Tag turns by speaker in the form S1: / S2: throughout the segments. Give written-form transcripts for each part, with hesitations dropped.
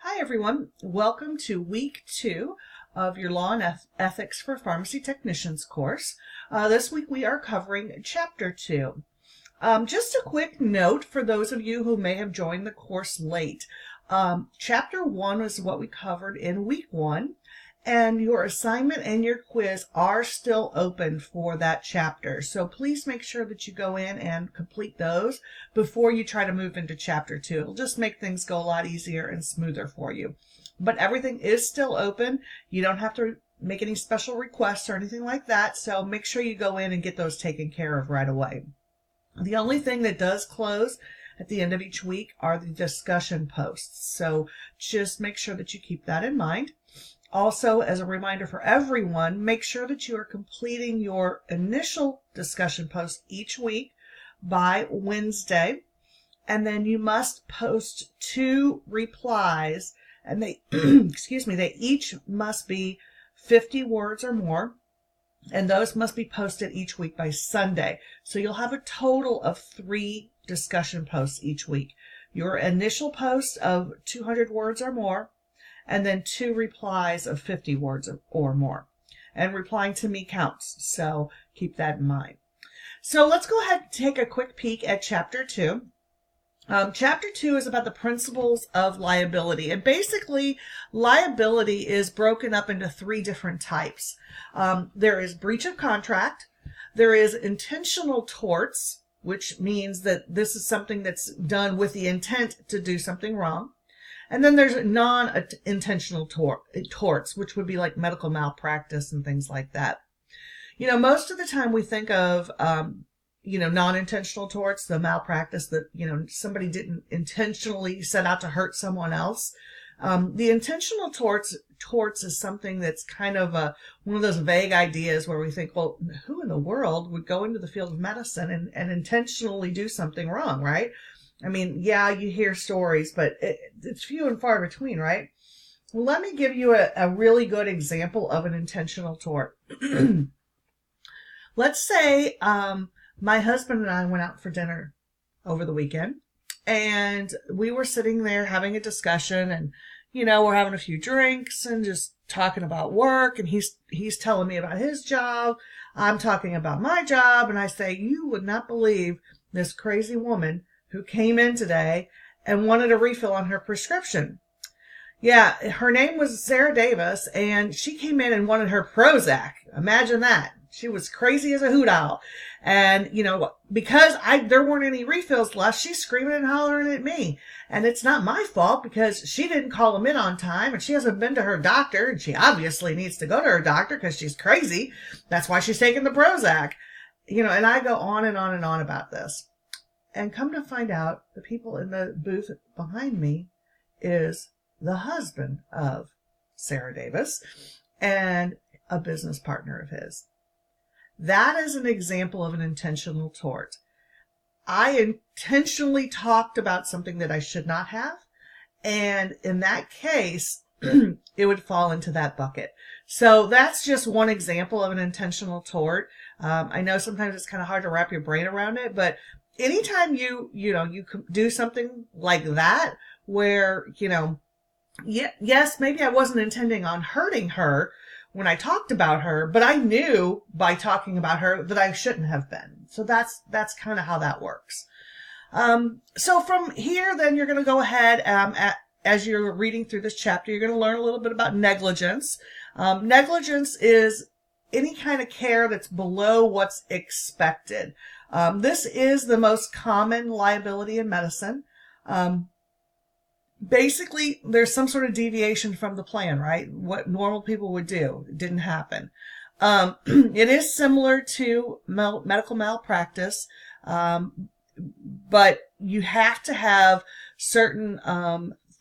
S1: Hi everyone, welcome to week 2 of your Law and Ethics for Pharmacy Technicians course. This week we are covering Chapter 2. Just a quick note for those of you who may have joined the course late. Chapter 1 was what we covered in week 1, and your assignment and your quiz are still open for that chapter. So please make sure that you go in and complete those before you try to move into Chapter 2. It'll just make things go a lot easier and smoother for you. But everything is still open. You don't have to make any special requests or anything like that. So make sure you go in and get those taken care of right away. The only thing that does close at the end of each week are the discussion posts. So just make sure that you keep that in mind. Also, as a reminder for everyone, make sure that you are completing your initial discussion post each week by Wednesday. And then you must post 2 replies, and they, they each must be 50 words or more. And those must be posted each week by Sunday. So you'll have a total of 3 discussion posts each week. Your initial post of 200 words or more, and then 2 replies of 50 words or more. And replying to me counts, so keep that in mind. So let's go ahead and take a quick peek at Chapter 2. Chapter 2 is about the principles of liability. And basically, liability is broken up into 3 different types. There is breach of contract. There is intentional torts, which means that this is something that's done with the intent to do something wrong. And then there's non-intentional torts, which would be like medical malpractice and things like that. You know, most of the time we think of, non-intentional torts, the malpractice that, somebody didn't intentionally set out to hurt someone else. The intentional torts is something that's kind of one of those vague ideas where we think, well, who in the world would go into the field of medicine and intentionally do something wrong, right? I mean, yeah, you hear stories, but it's few and far between, right? Well, let me give you a really good example of an intentional tort. Let's say my husband and I went out for dinner over the weekend, and we were sitting there having a discussion, and, we're having a few drinks and just talking about work, and he's telling me about his job. I'm talking about my job, and I say, you would not believe this crazy woman who came in today and wanted a refill on her prescription. Yeah, her name was Sarah Davis, and she came in and wanted her Prozac. Imagine that. She was crazy as a hoot owl. And, because there weren't any refills left, she's screaming and hollering at me. And it's not my fault because she didn't call them in on time, and she hasn't been to her doctor, and she obviously needs to go to her doctor because she's crazy. That's why she's taking the Prozac. And I go on and on and on about this. And come to find out, the people in the booth behind me is the husband of Sarah Davis and a business partner of his. That is an example of an intentional tort. I intentionally talked about something that I should not have, and in that case, it would fall into that bucket. So that's just one example of an intentional tort. I know sometimes it's kind of hard to wrap your brain around it, but anytime you do something like that, where, yes, maybe I wasn't intending on hurting her when I talked about her, but I knew by talking about her that I shouldn't have been. So that's kind of how that works. So from here, then you're going to go ahead, as you're reading through this chapter, you're going to learn a little bit about negligence. Negligence is any kind of care that's below what's expected. This is the most common liability in medicine. Basically, there's some sort of deviation from the plan, right? What normal people would do. It didn't happen. It is similar to medical malpractice, but you have to have certain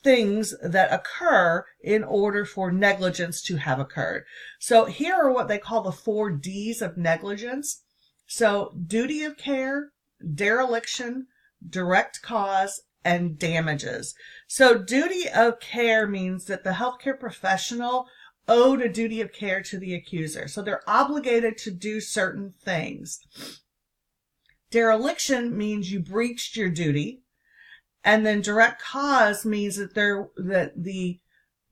S1: things that occur in order for negligence to have occurred. So here are what they call the 4 Ds of negligence. So duty of care, dereliction, direct cause, and damages. So duty of care means that the healthcare professional owed a duty of care to the accuser. So they're obligated to do certain things. Dereliction means you breached your duty. And then direct cause means that the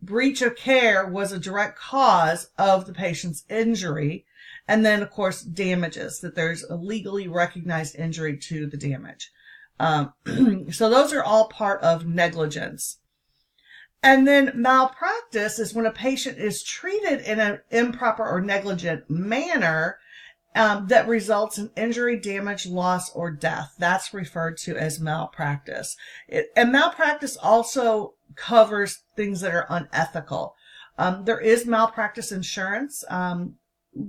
S1: breach of care was a direct cause of the patient's injury. And then, of course, damages, that there's a legally recognized injury to the damage. So those are all part of negligence. And then malpractice is when a patient is treated in an improper or negligent manner that results in injury, damage, loss, or death. That's referred to as malpractice. And malpractice also covers things that are unethical. There is malpractice insurance.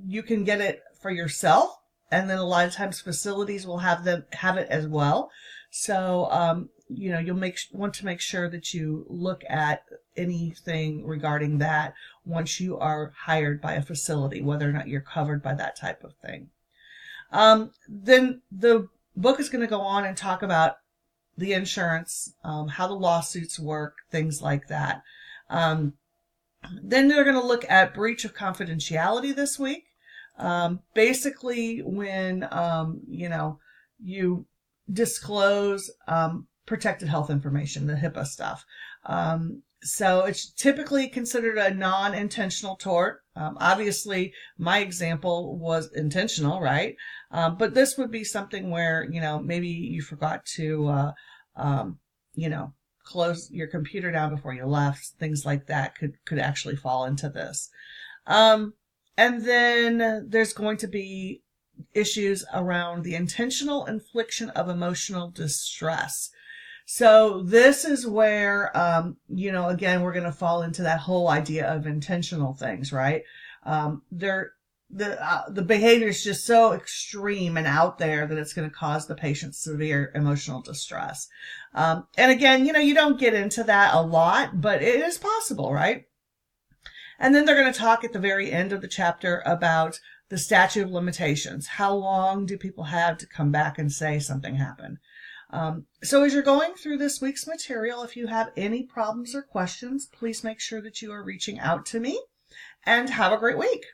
S1: You can get it for yourself, and then a lot of times facilities will have it as well. So, you'll want to make sure that you look at anything regarding that once you are hired by a facility, whether or not you're covered by that type of thing. Then the book is going to go on and talk about the insurance, how the lawsuits work, things like that. Then they're going to look at breach of confidentiality this week. Basically when, you disclose protected health information, the HIPAA stuff. So it's typically considered a non-intentional tort. Obviously, my example was intentional, right? But this would be something where, maybe you forgot to, close your computer down before you left. Things like that could actually fall into this. And then there's going to be issues around the intentional infliction of emotional distress. So this is where, again, we're going to fall into that whole idea of intentional things, right? The behavior is just so extreme and out there that it's going to cause the patient severe emotional distress. And again, you don't get into that a lot, but it is possible, right? And then they're going to talk at the very end of the chapter about the statute of limitations. How long do people have to come back and say something happened? So as you're going through this week's material, if you have any problems or questions, please make sure that you are reaching out to me, and have a great week.